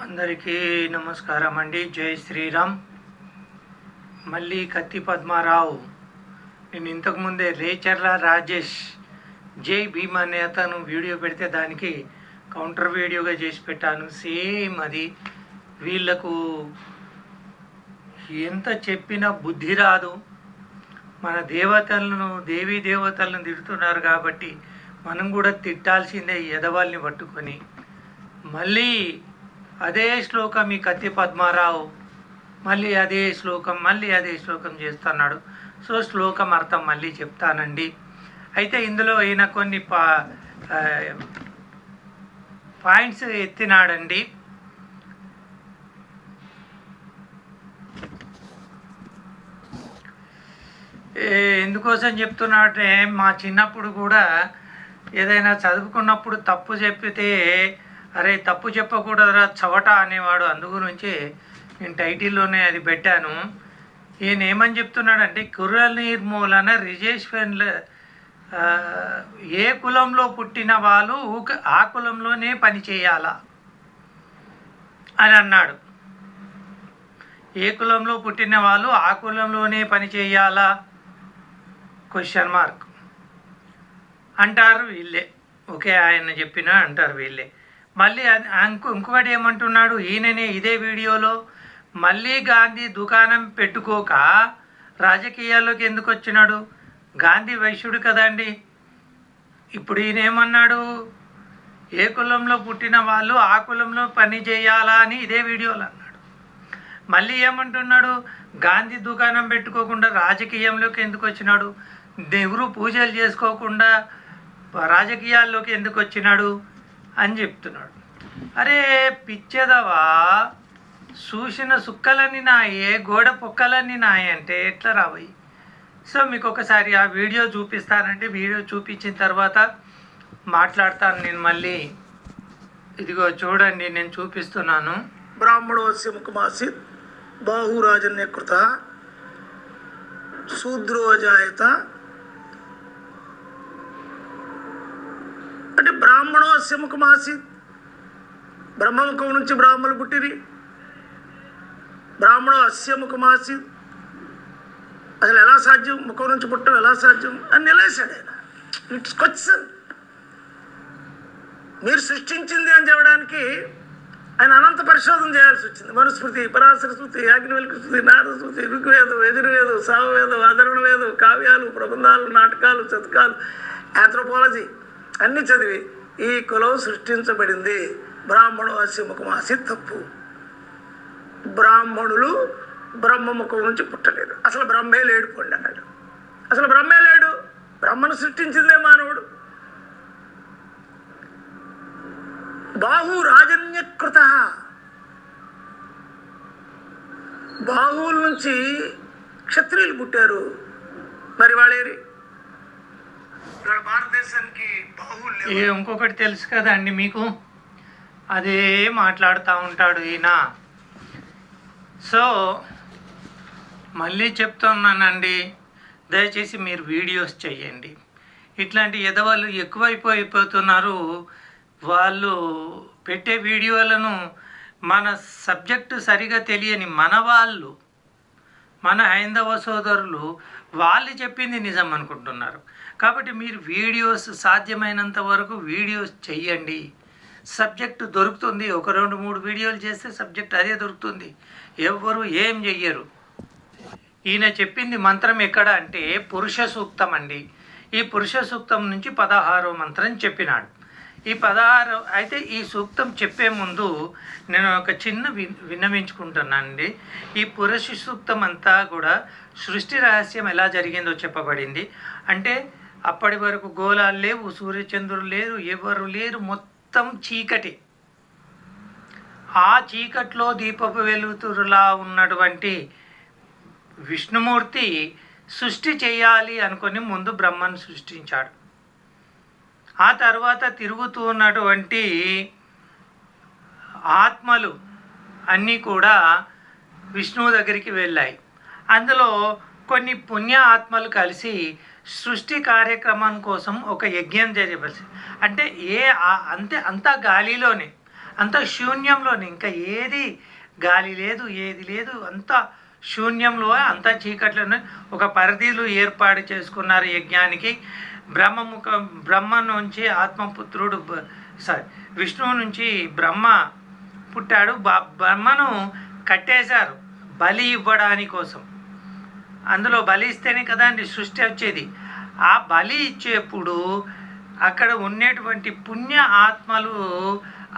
అందరికీ నమస్కారం అండి. జై శ్రీరామ్. మళ్ళీ కత్తి పద్మారావు. నేను ఇంతకుముందే రేచర్ల రాజేష్ జై భీమ్ అనే అతను వీడియో పెడితే దానికి కౌంటర్ వీడియోగా చేసి పెట్టాను. సేమ్ అది. వీళ్ళకు ఎంత చెప్పినా బుద్ధి రాదు. మన దేవతలను దేవీ దేవతలను తిడుతున్నారు కాబట్టి మనం కూడా తిట్టాల్సిందే ఎదవాళ్ళని పట్టుకొని. మళ్ళీ అదే శ్లోకం ఈ కత్తి పద్మారావు మళ్ళీ అదే శ్లోకం చేస్తున్నాడు. సో శ్లోకం అర్థం మళ్ళీ చెప్తానండి. అయితే ఇందులో ఈయన కొన్ని పాయింట్స్ ఎత్తినాడండి. ఎందుకోసం చెప్తున్నాడంటే, మా చిన్నప్పుడు కూడా ఏదైనా చదువుకున్నప్పుడు తప్పు చెప్పితే అరే తప్పు చెప్పకూడదురా చవట అనేవాడు. అందుగురించి నేను టైటిల్లోనే అది పెట్టాను. ఈయన ఏమని చెప్తున్నాడంటే, కుల నిర్మూలన రిజర్వేషన్ల ఏ కులంలో పుట్టిన వాళ్ళు ఆ కులంలోనే పని చేయాలా అని అన్నాడు. ఏ కులంలో పుట్టిన వాళ్ళు ఆ కులంలోనే పని చేయాలా క్వశ్చన్ మార్క్ అంటారు వీళ్ళే. ఓకే, ఆయన చెప్పిన అంటారు వీళ్ళే. మళ్ళీ ఇంకొకటి ఏమంటున్నాడు ఈయననే ఇదే వీడియోలో, మళ్ళీ గాంధీ దుకాణం పెట్టుకోక రాజకీయాల్లోకి ఎందుకు వచ్చినాడు? గాంధీ వైశ్యుడు కదండి. ఇప్పుడు ఈయన ఏమన్నాడు, ఏ కులంలో పుట్టిన వాళ్ళు ఆ కులంలో పని చేయాలా అని ఇదే వీడియోలో అన్నాడు. మళ్ళీ ఏమంటున్నాడు, గాంధీ దుకాణం పెట్టుకోకుండా రాజకీయంలోకి ఎందుకు వచ్చినాడు? నెహ్రూ పూజలు చేసుకోకుండా రాజకీయాల్లోకి ఎందుకు వచ్చినాడు అని చెప్తున్నాడు. అరే పిచ్చేదవా, చూసిన సుక్కలన్నీ నాయే గోడ పొక్కలన్నీ నాయే అంటే ఎట్లా రాబోయి? సో మీకు ఒకసారి ఆ వీడియో చూపిస్తానండి. వీడియో చూపించిన తర్వాత మాట్లాడతాను నేను మళ్ళీ. ఇదిగో చూడండి, నేను చూపిస్తున్నాను. బ్రాహ్మణోస్య ముఖమాసిత్ బాహురాజన్యకృత శూద్రోజాయత అంటే బ్రాహ్మణోస్య ముఖమాసిత్, బ్రహ్మముఖం నుంచి బ్రాహ్మణులు పుట్టిరి. బ్రాహ్మణో అస్య ముఖమాసిత్, అసలు ఎలా సాధ్యం? ముఖం నుంచి పుట్టడం ఎలా సాధ్యం అని నిలేశాడు ఆయన. It's question. మీరు సృష్టించింది అని చెప్పడానికి ఆయన అనంత పరిశోధన చేయాల్సి వచ్చింది. మనుస్మృతి, పరాశర స్మృతి, యాజ్ఞవల్క్య స్మృతి, నారద స్మృతి, ఋగ్వేదం, యజుర్వేదం, సామవేదం, అధర్వణ వేదం, కావ్యాలు, ప్రబంధాలు, నాటకాలు, శతకాలు, ఆంథ్రోపాలజీ అన్నీ చదివి ఈ కులం సృష్టించబడింది. బ్రాహ్మణు అస్యముఖమాసి తప్పు. బ్రాహ్మణులు బ్రహ్మముఖం నుంచి పుట్టలేదు. అసలు బ్రహ్మే లేడు పొండి అన్నాడు. అసలు బ్రహ్మే లేడు. బ్రహ్మను సృష్టించిందే మానవుడు. బాహు రాజన్యకృత, బాహువుల నుంచి క్షత్రియులు పుట్టారు. మరి వాళ్ళేరి భారతదేశానికి బాహువులు. ఇంకొకటి తెలుసు కదండి మీకు, అదే మాట్లాడుతూ ఉంటాడు ఈయన. సో మళ్ళీ చెప్తున్నానండి, దయచేసి మీరు వీడియోస్ చేయండి. ఇట్లాంటి ఎదవాళ్ళు ఎక్కువైపోతున్నారు. వాళ్ళు పెట్టే వీడియోలను మన సబ్జెక్టు సరిగా తెలియని మన వాళ్ళు, మన హైందవ సోదరులు వాళ్ళు చెప్పింది నిజం అనుకుంటున్నారు. కాబట్టి మీరు వీడియోస్ సాధ్యమైనంత వరకు వీడియోస్ చెయ్యండి. సబ్జెక్టు దొరుకుతుంది. ఒక 2-3 వీడియోలు చేస్తే సబ్జెక్ట్ అదే దొరుకుతుంది. ఎవ్వరు ఏం చెయ్యరు. ఈయన చెప్పింది మంత్రం ఎక్కడ అంటే పురుష సూక్తం అండి. ఈ పురుష సూక్తం నుంచి 16వ మంత్రం చెప్పినాడు. ఈ 16 అయితే ఈ సూక్తం చెప్పే ముందు నేను ఒక చిన్న విన్నవించుకుంటున్నానండి. ఈ పురుష సూక్తం అంతా కూడా సృష్టి రహస్యం ఎలా జరిగిందో చెప్పబడింది. అంటే అప్పటి వరకు గోళాలు లేవు, సూర్యచంద్రులు లేరు, ఎవరు లేరు, మొత్తం చీకటి. ఆ చీకట్లో దీపపు వెలుతురులా ఉన్నటువంటి విష్ణుమూర్తి సృష్టి చేయాలి అనుకొని ముందు బ్రహ్మను సృష్టించాడు. ఆ తర్వాత తిరుగుతూ ఉన్నటువంటి ఆత్మలు అన్నీ కూడా విష్ణువు దగ్గరికి వెళ్ళాయి. అందులో కొన్ని పుణ్య ఆత్మలు కలిసి సృష్టి కార్యక్రమం కోసం ఒక యజ్ఞం చేయవలసి, అంటే అంతా గాలిలోనే అంత శూన్యంలోనే, ఇంకా ఏది గాలి లేదు, ఏది లేదు, అంత శూన్యంలో, అంత చీకట్లోనే ఒక పరిధిలు ఏర్పాటు చేసుకున్నారు యజ్ఞానికి. బ్రహ్మ నుంచి ఆత్మపుత్రుడు విష్ణువు నుంచి బ్రహ్మ పుట్టాడు. బ్రహ్మను కట్టేశారు బలి ఇవ్వడానికి కోసం. అందులో బలి ఇస్తేనే కదా అండి సృష్టి వచ్చేది. ఆ బలి ఇచ్చేప్పుడు అక్కడ ఉండేటువంటి పుణ్య ఆత్మలు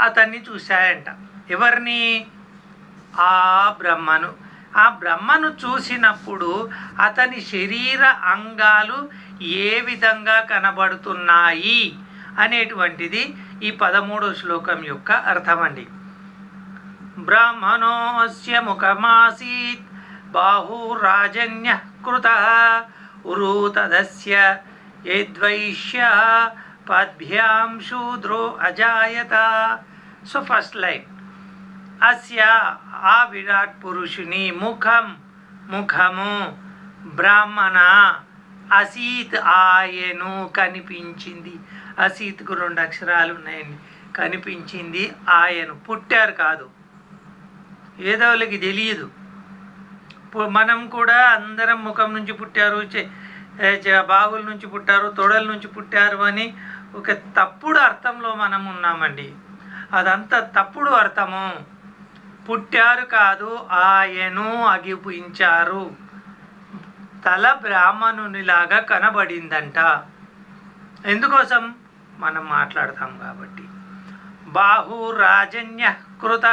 అతన్ని చూశాయంట. ఎవరిని? ఆ బ్రహ్మను చూసినప్పుడు అతని శరీర అంగాలు ఏ విధంగా కనబడుతున్నాయి అనేటువంటిది ఈ 13వ శ్లోకం యొక్క అర్థం అండి. బ్రాహ్మణోస్య ముఖమాసీత్ బాహురాజన్య కృత ఉరూతదస్య యద్వైశ్య పద్భ్యాం శూద్రో అజాయత. సో ఫస్ట్ లైన్, అస్య ఆ విరాట్ పురుషుని ముఖము బ్రాహ్మణ అసీత్ ఆయను కనిపించింది. అసీత్కు 2 అక్షరాలు ఉన్నాయండి. కనిపించింది ఆయను, పుట్టారు కాదు. ఏదో వాళ్ళకి తెలియదు. మనం కూడా అందరం ముఖం నుంచి పుట్టారు, బాగుల నుంచి పుట్టారు, తొడల నుంచి పుట్టారు అని ఒక తప్పుడు అర్థంలో మనం ఉన్నామండి. అదంతా తప్పుడు అర్థము. పుట్టారు కాదు, ఆయను అగిపించారు. తల బ్రాహ్మణునిలాగా కనబడిందంట. ఎందుకోసం? మనం మాట్లాడతాం కాబట్టి. బాహు రాజన్య కృత,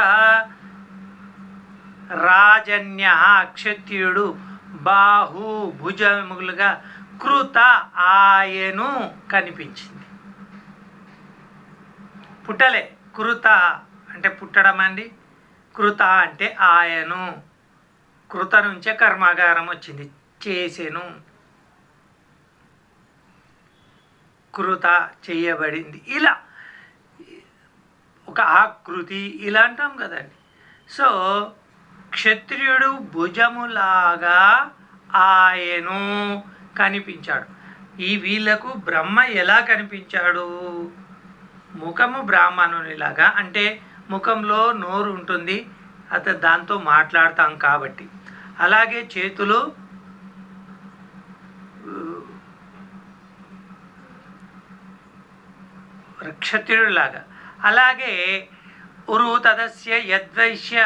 రాజన్య క్షత్రియుడు, బాహు భుజములుగా, కృత ఆయను కనిపించింది. పుట్టలే, కృత అంటే పుట్టడం అండి. కృత అంటే ఆయను. కృత నుంచే కర్మాగారం వచ్చింది, చేసెను. కృత చేయబడింది, ఇలా ఒక ఆకృతి ఇలా అంటాం కదండి. సో క్షత్రియుడు భుజములాగా ఆయను కనిపించాడు. ఈ వీళ్ళకు బ్రహ్మ ఎలా కనిపించాడు? ముఖము బ్రాహ్మణునిలాగా, అంటే ముఖంలో నోరు ఉంటుంది, అతను దాంతో మాట్లాడతాం కాబట్టి. అలాగే చేతులు క్షత్రియుడిలాగా. అలాగే ఉరు తదస్య యద్వైశ్య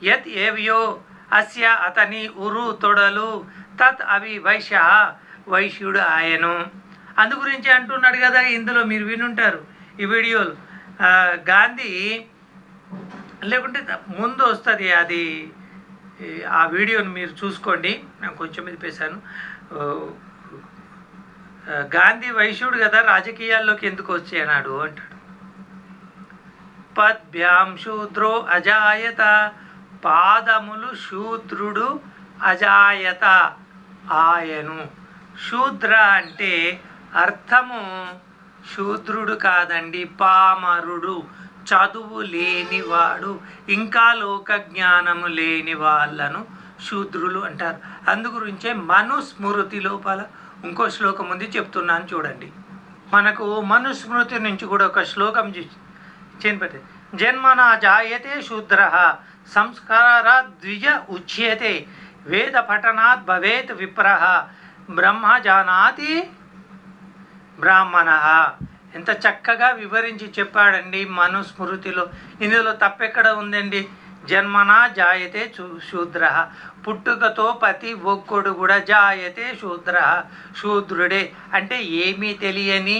యత్ ఏవ్యో అస్య అతని ఉరు తొడలు, తత్ అవి వైశ్య వైశ్యుడు ఆయను. అందు గురించి అంటున్నాడు కదా, ఇందులో మీరు వినుంటారు ఈ వీడియోలు. గాంధీ లేకుంటే ముందు వస్తుంది అది, ఆ వీడియోని మీరు చూసుకోండి. నేను కొంచెం ఇది పేశాను. గాంధీ వైశ్యుడు కదా, రాజకీయాల్లోకి ఎందుకు వచ్చేనాడు అంటాడు. పద్భ్యాం శూద్రో అజాయత, పాదములు శూద్రుడు, అజాయత ఆయను. శూద్ర అంటే అర్థము శూద్రుడు కాదండి, పామరుడు, చదువు లేనివాడు, ఇంకా లోక జ్ఞానము లేని వాళ్ళను శూద్రులు అంటారు. అందుగురించే మనుస్మృతి లోపల ఇంకో శ్లోకం ఉంది, చెప్తున్నాను చూడండి. మనకు మనుస్మృతి నుంచి కూడా ఒక శ్లోకం చెప్పండి. జన్మనా జాయతే శూద్ర సంస్కారాద్ ద్విజ ఉచ్యతే వేద పఠనాత్ భవేత్ విప్రః బ్రహ్మ జానాతి బ్రాహ్మణ. ఎంత చక్కగా వివరించి చెప్పాడండి మనుస్మృతిలో. ఇందులో తప్పెక్కడ ఉందండి? జన్మనా జాయతే శూద్ర, పుట్టుకతో ప్రతి ఒక్కడు కూడా జాయతే శూద్ర, శూద్రుడే. అంటే ఏమీ తెలియని,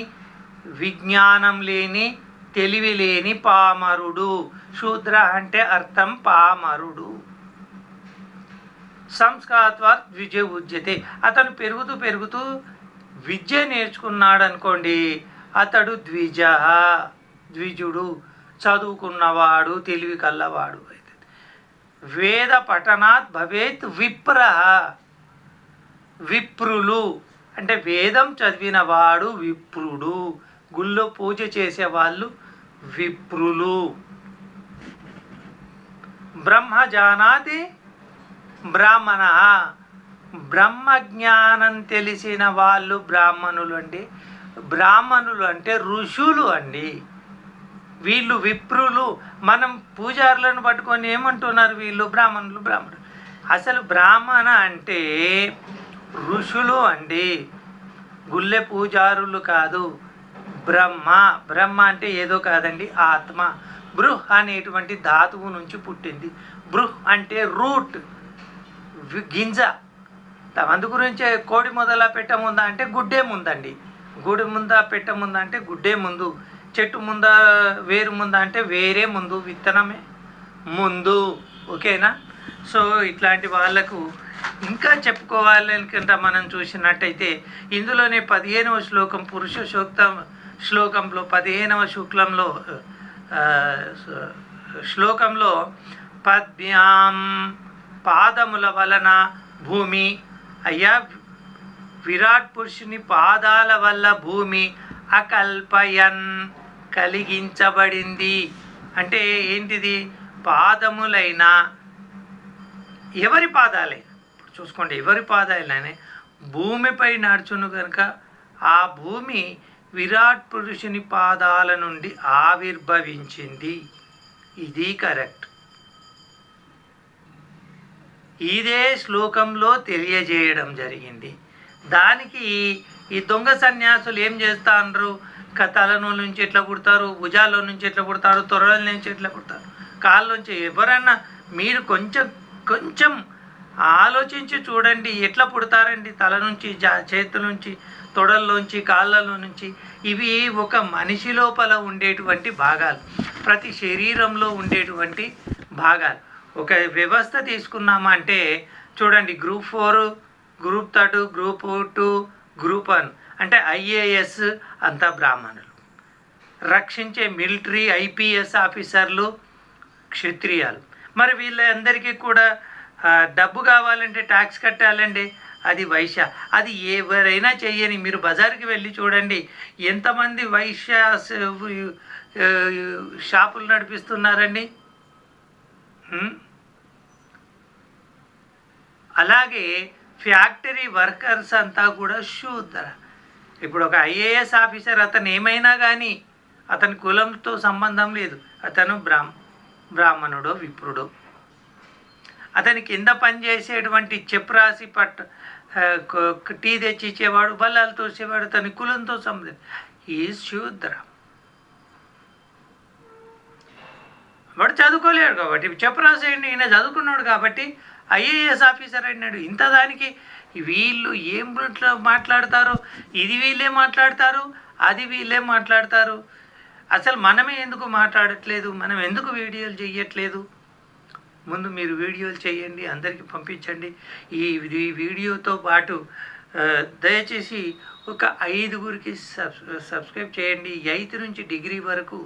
విజ్ఞానం లేని, తెలివి లేని పామరుడు. శూద్ర అంటే అర్థం పామరుడు. సంస్కారాత్ ద్విజ ఉచ్యతే, అతను పెరుగుతూ పెరుగుతూ విద్య నేర్చుకున్నాడు అనుకోండి, అతడు ద్విజుడు, చదువుకున్నవాడు, తెలివి కల్లవాడు. వేద పఠనాత్ భవేత్ విప్రః, విప్రులు అంటే వేదం చదివిన వాడు విప్రుడు. గుళ్ళో పూజ చేసేవాళ్ళు విప్రులు. బ్రహ్మ జానాతి బ్రాహ్మణ, బ్రహ్మజ్ఞానం తెలిసిన వాళ్ళు బ్రాహ్మణులు అండి. బ్రాహ్మణులు అంటే ఋషులు అండి. వీళ్ళు విప్రులు. మనం పూజారులను పట్టుకొని ఏమంటున్నారు వీళ్ళు బ్రాహ్మణులు. అసలు బ్రాహ్మణ అంటే ఋషులు అండి, గుళ్ళె పూజారులు కాదు. బ్రహ్మ అంటే ఏదో కాదండి, ఆత్మ. బృహ్ అనేటువంటి ధాతువు నుంచి పుట్టింది. బృహ్ అంటే రూట్, గింజ. అందు గురించే కోడి మొదల పెట్ట ముందా అంటే గుడ్డే ముందండి. గుడి ముందా పెట్ట ముందా అంటే గుడ్డే ముందు. చెట్టు ముందా వేరు ముందా అంటే వేరే ముందు, విత్తనమే ముందు. ఓకేనా? సో ఇట్లాంటి వాళ్ళకు ఇంకా చెప్పుకోవాలనుకుంటా మనం చూసినట్టయితే ఇందులోనే 15వ శ్లోకం పురుష సూక్తం శ్లోకంలో 15వ శ్లోకంలో పద్భ్యాం పాదముల వలన భూమి, అయ్యా విరాట్ పురుషుని పాదాల వల్ల భూమి అకల్పయన్ కలిగించబడింది. అంటే ఏంటిది? పాదములైన ఎవరి పాదాలైనా చూసుకోండి, ఎవరి పాదాలైనా భూమిపై నడుచును కనుక ఆ భూమి విరాట్ పురుషుని పాదాల నుండి ఆవిర్భవించింది. ఇది కరెక్ట్. ఇదే శ్లోకంలో తెలియజేయడం జరిగింది. దానికి ఈ దొంగ సన్యాసులు ఏం చేస్తారు? తలలో నుంచి ఎట్లా పుడతారు, భుజాల్లో నుంచి ఎట్లా పుడతారు, తొరల నుంచి ఎట్లా పుడతారు, కాళ్ళ నుంచి. ఎవరన్నా మీరు కొంచెం ఆలోచించి చూడండి, ఎట్లా పుడతారండి? తల నుంచి, చేతుల నుంచి, తొడల్లోంచి, కాళ్ళలో నుంచి. ఇవి ఒక మనిషి లోపల ఉండేటువంటి భాగాలు, ప్రతి శరీరంలో ఉండేటువంటి భాగాలు. ఒక వ్యవస్థ తీసుకున్నామా అంటే చూడండి, గ్రూప్ 4, గ్రూప్ 3, గ్రూప్ 2, గ్రూప్ 1 అంటే ఐఏఎస్ అంతా బ్రాహ్మణులు. రక్షించే మిలిటరీ ఐపీఎస్ ఆఫీసర్లు క్షత్రియాలు. మరి వీళ్ళందరికీ కూడా డబ్బు కావాలంటే ట్యాక్స్ కట్టాలండి, అది వైశ్య. అది ఎవరైనా చెయ్యని. మీరు బజార్కి వెళ్ళి చూడండి, ఎంతమంది వైశ్య షాపులు నడిపిస్తున్నారండి. అలాగే ఫ్యాక్టరీ వర్కర్స్ అంతా కూడా శూద్ర. ఇప్పుడు ఒక ఐఏఎస్ ఆఫీసర్, అతను ఏమైనా కానీ అతని కులంతో సంబంధం లేదు, అతను బ్రాహ్మణుడో విప్రుడో. అతని కింద పనిచేసేటువంటి చెప్రాసి టీ తెచ్చి ఇచ్చేవాడు, బల్లాలు తోసేవాడు, తన కులంతో సంబంధం. ఈ శూద్ర. వాడు చదువుకోలేడు కాబట్టి చెప్రాసి అండి, ఈయన చదువుకున్నాడు కాబట్టి ఐఏఎస్ ఆఫీసర్ అయినాడు. ఇంత దానికి వీళ్ళు ఏం మాట్లాడతారు, ఇది వీళ్ళే మాట్లాడతారు, అది వీళ్ళే మాట్లాడతారు. అసలు మనమే ఎందుకు మాట్లాడట్లేదు, మనం ఎందుకు వీడియోలు చేయట్లేదు? ముందు మీరు వీడియోలు చేయండి, అందరికీ పంపించండి. ఈ వీడియోతో పాటు దయచేసి ఒక 5గురికి సబ్స్క్రైబ్ చేయండి. 8th నుంచి డిగ్రీ వరకు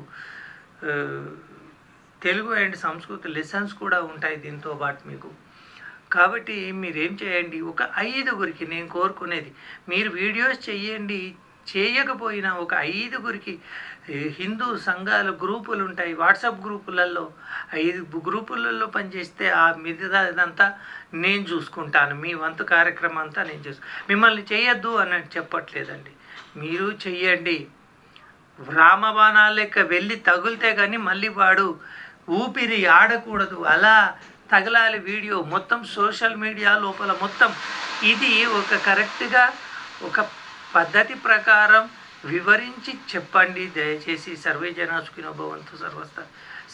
తెలుగు అండ్ సంస్కృత లెసన్స్ కూడా ఉంటాయి దీంతో పాటు మీకు. కాబట్టి మీరేం చేయండి, ఒక 5గురికి నేను కోరుకునేది, మీరు వీడియోస్ చేయండి. చేయకపోయినా ఒక 5గురికి హిందూ సంఘాల గ్రూపులు ఉంటాయి, వాట్సాప్ గ్రూపులలో 5 గ్రూపులలో పనిచేస్తే ఆ మిగతాదంతా నేను చూసుకుంటాను. మీ వంతు కార్యక్రమం అంతా నేను మిమ్మల్ని చేయొద్దు అని చెప్పట్లేదండి, మీరు చెయ్యండి. రామబాణాలు లెక్క వెళ్ళి తగులితే కానీ మళ్ళీ వాడు ఊపిరి ఆడకూడదు, అలా తగలాలి వీడియో మొత్తం సోషల్ మీడియా లోపల మొత్తం. ఇది ఒక కరెక్ట్గా ఒక పద్ధతి ప్రకారం వివరించి చెప్పండి దయచేసి. సర్వే జనా సుఖినో భవంతు, సర్వస్థ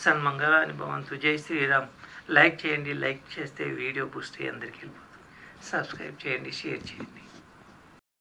సన్మంగళాని భవంతు. జై శ్రీరామ్. లైక్ చేయండి, లైక్ చేస్తే వీడియో బూస్ట్ అందరికీ వెళ్ళిపోతుంది. సబ్స్క్రైబ్ చేయండి, షేర్ చేయండి.